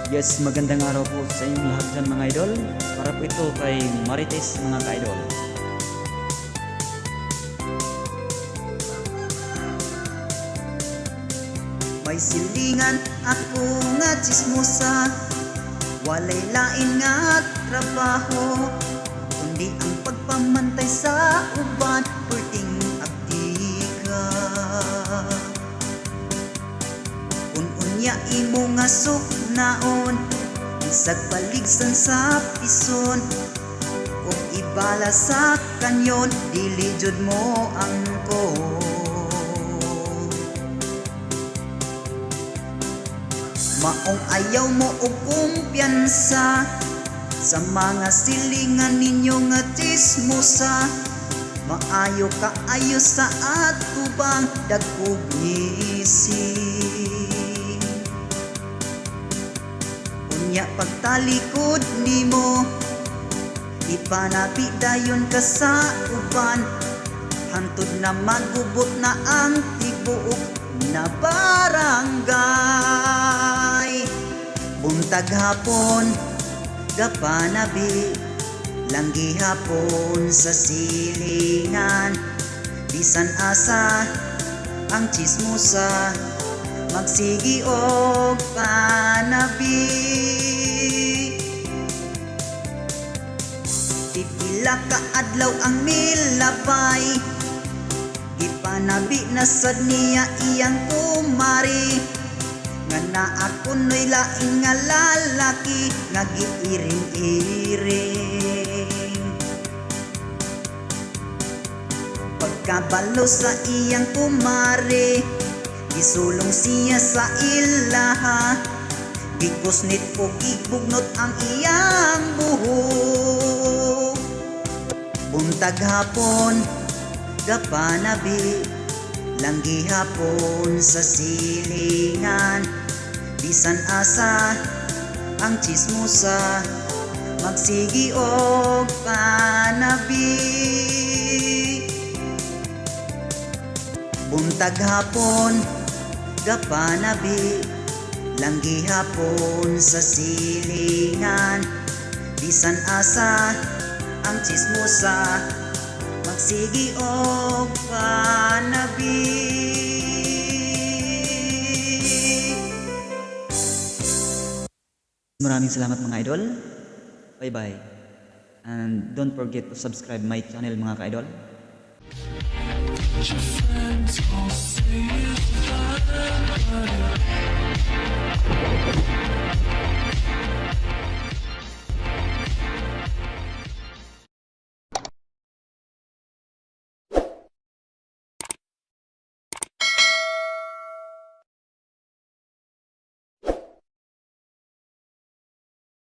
Yes, magandang araw po sa inyong lahat dyan mga idol. Para po ito kay Marites mga ka-idol. May silingan ako nga chismosa, walay lain nga trabaho, kundi ang pagpamantay sa uban, perting abdika. Kung unya imo nga suknaon, isag paligsan sa pison, kung ibala sa kanyon, dili jud mo angko. Maong ayaw mo og kumpiyansa sa mga silingan ninyo nga chismosa. Maayo kaayo sa atubang dagkog ngising. Unya pagtalikod nimo, ipanapi dayon ka sa uban, hantod na magubot na ang tibuok na barangay. Buntag hapon, gapanabi, langgi hapon sa silingan. Bisan asa ang chismosa, magsigi og panabi. Pipila ka adlaw ang milabay, ipanabi na sad niya iyang kumari, nga naa kuno'y laing nga lalaki nga giiring-iring. Pagkabalo sa iyang kumari, gisulong siya sa ilaha, gikusnit o gibugnot ang iyang buhok. Buntag hapon, gapanabi, langgi hapon sa silingan. Bisan asa ang chismosa, magsigi og panabi. Buntag hapon, gapanabi, langgi hapon sa silingan. Bisan asa ang chismosa, magsigi og panabi. Maraming salamat mga idol. Bye bye. And don't forget to subscribe my channel mga ka-idol. Your friends all say you're fine, but